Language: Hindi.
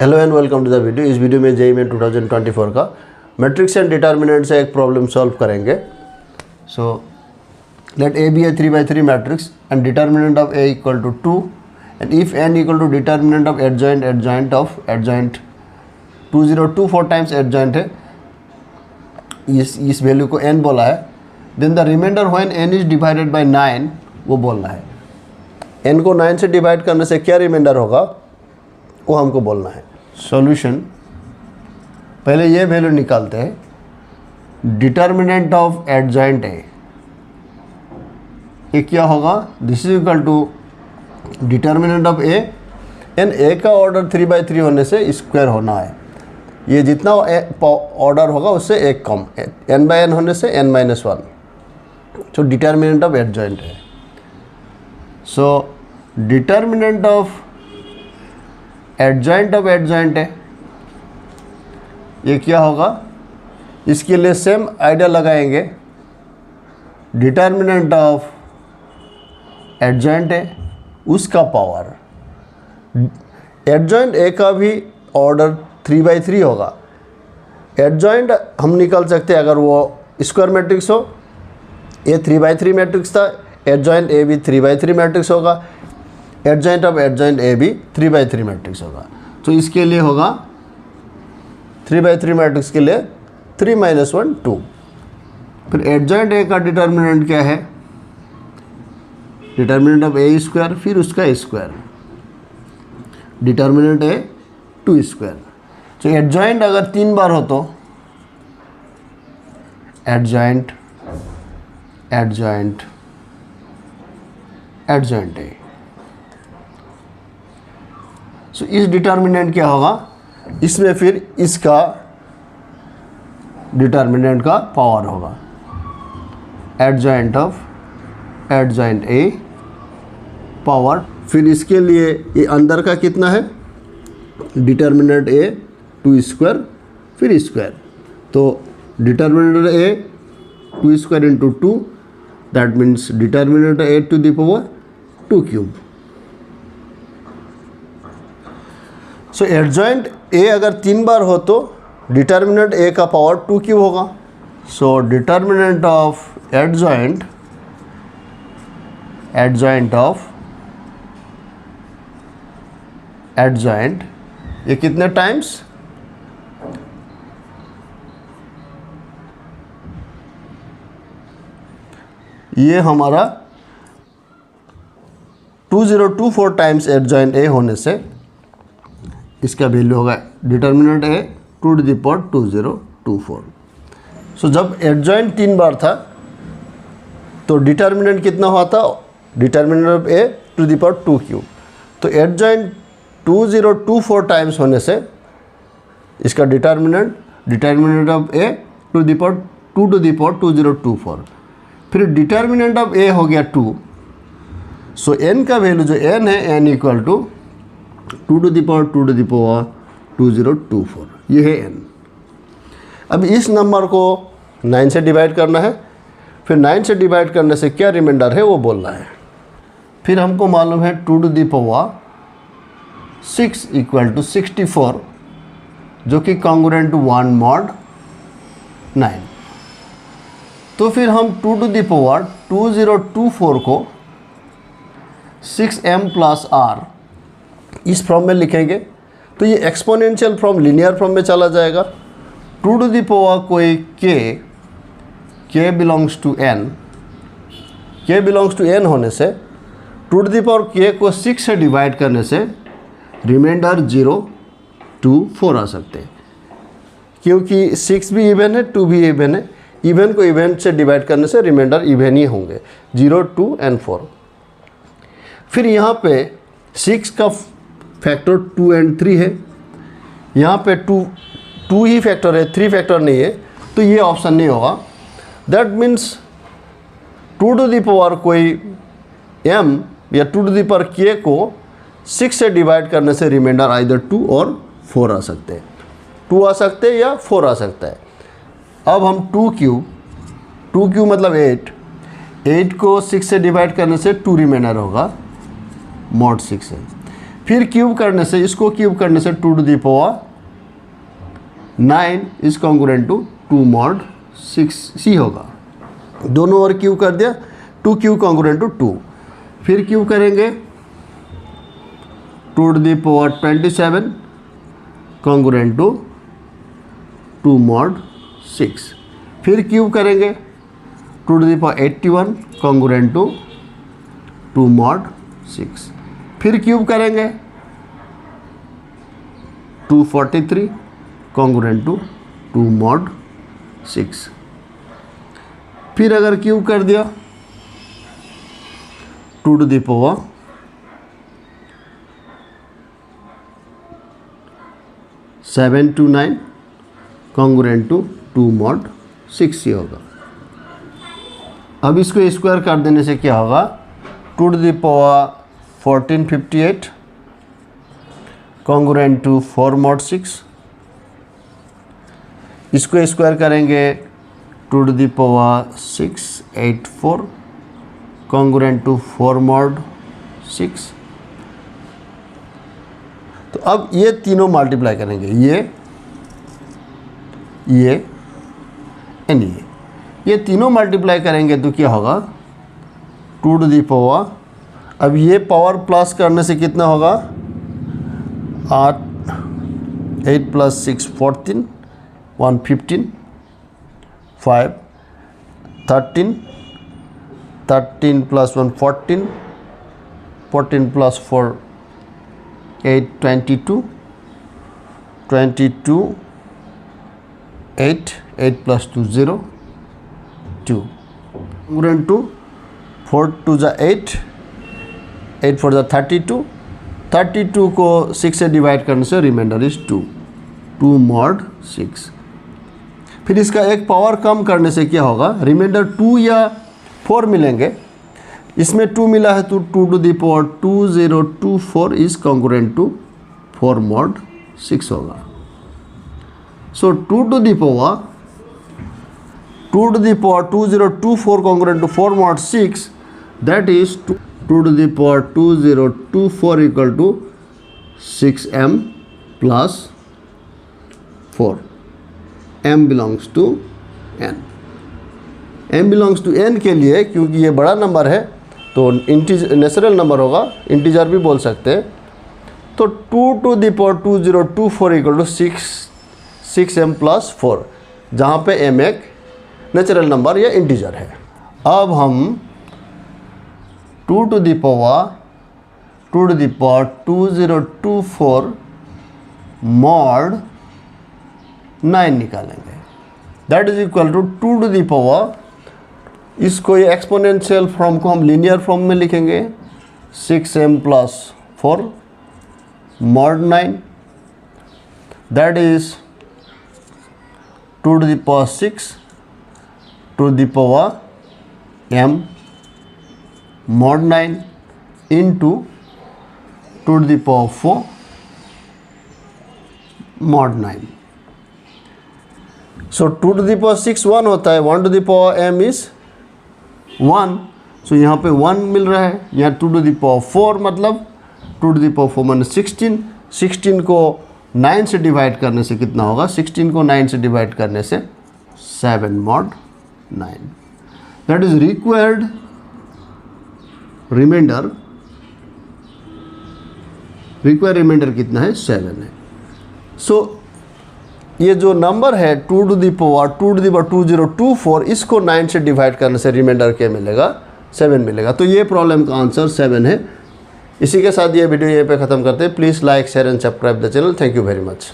Hello and welcome to the video. इस वीडियो में जेईई मेन 2024 का मैट्रिक्स एंड डिटर्मिनेंट से एक प्रॉब्लम सॉल्व करेंगे। So let A be A 3x3 matrix and determinant of A equal to 2 and if N equal to determinant of adjoint of adjoint 2024 times adjoint है, इस वैल्यू को n बोला है। Then the remainder when n is divided by 9 वो बोलना है। n को 9 से डिवाइड करने से क्या रिमाइंडर होगा वो हमको बोलना है। सॉल्यूशन, पहले ये वैल्यू निकालते हैं। डिटर्मिनेंट ऑफ एडजॉइंट ए, ये क्या होगा? This is equal to determinant of A and A का ऑर्डर 3x3 होने से स्क्वायर होना है। ये जितना ऑर्डर होगा उससे एक कम, n/n होने से n-1। So determinant of adjoint है। सो डिटर्मिनेंट ऑफ एडजॉइंट है, ये क्या होगा? इसके लिए सेम आइडिया लगाएंगे। डिटर्मिनेंट ऑफ एडजॉइंट है उसका पावर, एडजॉइंट ए का भी ऑर्डर 3x3 होगा। एडजॉइंट हम निकाल सकते हैं अगर वो स्क्वायर मैट्रिक्स हो। ये 3x3 मैट्रिक्स था, एडजॉइंट ए भी 3x3 मैट्रिक्स होगा, एडजॉइंट ऑफ एडजॉइंट ए भी 3x3 मैट्रिक्स होगा। तो इसके लिए होगा 3x3 मैट्रिक्स के लिए 3 - 1 2। फिर एडजॉइंट ए का डिटर्मिनेंट क्या है? डिटर्मिनेंट ऑफ ए स्क्वायर फिर उसका स्क्वायर, डिटर्मिनेंट ए 2 स्क्वायर। तो एडजॉइंट अगर 3 बार हो तो एडजॉइंट एडजॉइंट एडजॉइंट ए। सो इस डिटर्मिनेंट क्या होगा? इसमें फिर इसका डिटर्मिनेंट का पावर होगा। Adjoint of adjoint A power, फिर इसके लिए ये अंदर का कितना है? डिटर्मिनेंट ए 2 स्क्वायर फिर स्क्वायर। तो determinant A 2 square into 2, that means determinant A to the power 2 cube. So adjoint A अगर 3 बार हो तो डिटर्मिनेंट ए का पावर 2 क्यूब होगा। So determinant of adjoint of adjoint ये कितने टाइम्स? ये हमारा 2024 टाइम्स एडजॉइंट ए होने से इसका वैल्यू होगा determinant A 2 to the power 2024। सो जब एडजॉइंट 3 बार था तो डिटर्मिनेंट कितना हुआ था? Determinant of A 2 to the power 2 cube. तो एडजॉइंट 2024 टाइम्स होने से इसका determinant of A 2 to the power 2024। फिर डिटर्मिनेंट ऑफ ए हो गया 2। सो n का वैल्यू जो n है, n equal to 2 to the power 2024, ये है n। अब इस नंबर को 9 से डिवाइड करना है। फिर 9 से डिवाइड करने से क्या रिमाइंडर है वो बोलना है। फिर हमको मालूम है 2 to the power 6 equal to 64, जो कि कॉन्ग्रुएंट टू 1 mod 9। तो फिर हम 2 to the power 2024 को 6m + r इस फॉर्म में लिखेंगे तो ये एक्सपोनेंशियल फॉर्म लीनियर फॉर्म में चला जाएगा। 2 to the power कोई k बिलोंग्स टू n होने से 2 to the power k को 6 से डिवाइड करने से रिमाइंडर 0 2 4 आ सकते हैं, क्योंकि 6 भी इवन है, 2 भी इवन है। इवन को इवन से डिवाइड करने से रिमाइंडर इवन ही होंगे, 0 2 and 4। फिर यहाँ पे 6 का फैक्टर 2 and 3 है, यहाँ पे 2 ही फैक्टर है, 3 फैक्टर नहीं है, तो ये ऑप्शन नहीं होगा। That means 2 to the power कोई m या 2 to the power k को 6 से डिवाइड करने से रिमाइंडर आइदर 2 और 4 आ सकते हैं। 2 आ सकते हैं या 4 आ सकता है। अब हम 2 क्यूब मतलब 8 को 6 से डिवाइड करने से 2 रिमाइंडर होगा, mod 6 है। फिर क्यूब करने से, इसको क्यूब करने से 2 to the power 9 is congruent to 2 mod 6c होगा। दोनों ओर क्यूब कर दिया, 2 क्यूब कॉन्ग्रुएंट टू 2। फिर क्यूब करेंगे 2 to the power 27 congruent to 2 mod 6। फिर क्यूब करेंगे 2 to the power 81 congruent to 2 mod 6। फिर क्यूब करेंगे 243 कॉन्ग्रुएंट टू 2 mod 6। फिर अगर क्यूब कर दिया 2 to the power 729 congruent to 2 mod 6 ही होगा। अब इसको स्क्वायर कर देने से क्या होगा, 2 to the power 1458 congruent to 4 mod 6। इसको स्क्वायर करेंगे 2 to the power 684 congruent to 4 mod 6। तो अब ये तीनों मल्टीप्लाई करेंगे, ये एंड ये तीनों मल्टीप्लाई करेंगे तो क्या होगा, 2 टू द पावर, अब ये पावर प्लस करने से कितना होगा, 8 + 6 14 115 5 13 13 + 1 14 14 + 4 8 22 22 8 8 + 2 0 2 कॉन्ग्रुएंट टू 4 2 जा 8 8 4 जा 32 32 को 6 से डिवाइड करने से रिमाइंडर इज 2 mod 6। फिर इसका एक पावर कम करने से क्या होगा, रिमाइंडर 2 या 4 मिलेंगे। इसमें 2 मिला है तो 2 to the power 2024 is congruent to 4 mod 6 होगा। So 2 to the power 2024 congruent to 4 mod 6, that is 2 to the power 2024 equal to 6m + 4। m belongs to n। m belongs to n के लिए, क्योंकि ये बड़ा नंबर है तो नेचुरल नंबर होगा, इंटीजर भी बोल सकते हैं, तो 2 to the power 2024 equal to 6m + 4, जहाँ पे m एक नेचुरल नंबर या इंटीजर है। अब हम 2 टू द पावर 2024 mod 9 निकालेंगे, that is equal to 2 to the power, इसको ये एक्सपोनेंशियल फॉर्म को हम लीनियर फॉर्म में लिखेंगे, 6m + 4 mod 9, that is 2 to the power 6 to the power m mod 9 into 2 to the power 4 mod 9। So 2 to the power 6 1 होता है, 1 to the power m is 1, सो यहाँ पे 1 मिल रहा है। यहाँ 2 to the power 4 मतलब 2 to the power 4 माने 16, 16 को 9 से डिवाइड करने से कितना होगा, 16 को 9 से डिवाइड करने से 7 mod 9, that is required remainder कितना है, 7 है। सो ये जो नंबर है 2 to the power 2024, इसको 9 से डिवाइड करने से रिमाइंडर क्या मिलेगा, 7 मिलेगा। तो ये प्रॉब्लम का आंसर 7 है। इसी के साथ ये वीडियो यहीं पे ख़त्म करते हैं। Please like share and subscribe the channel. Thank you very much.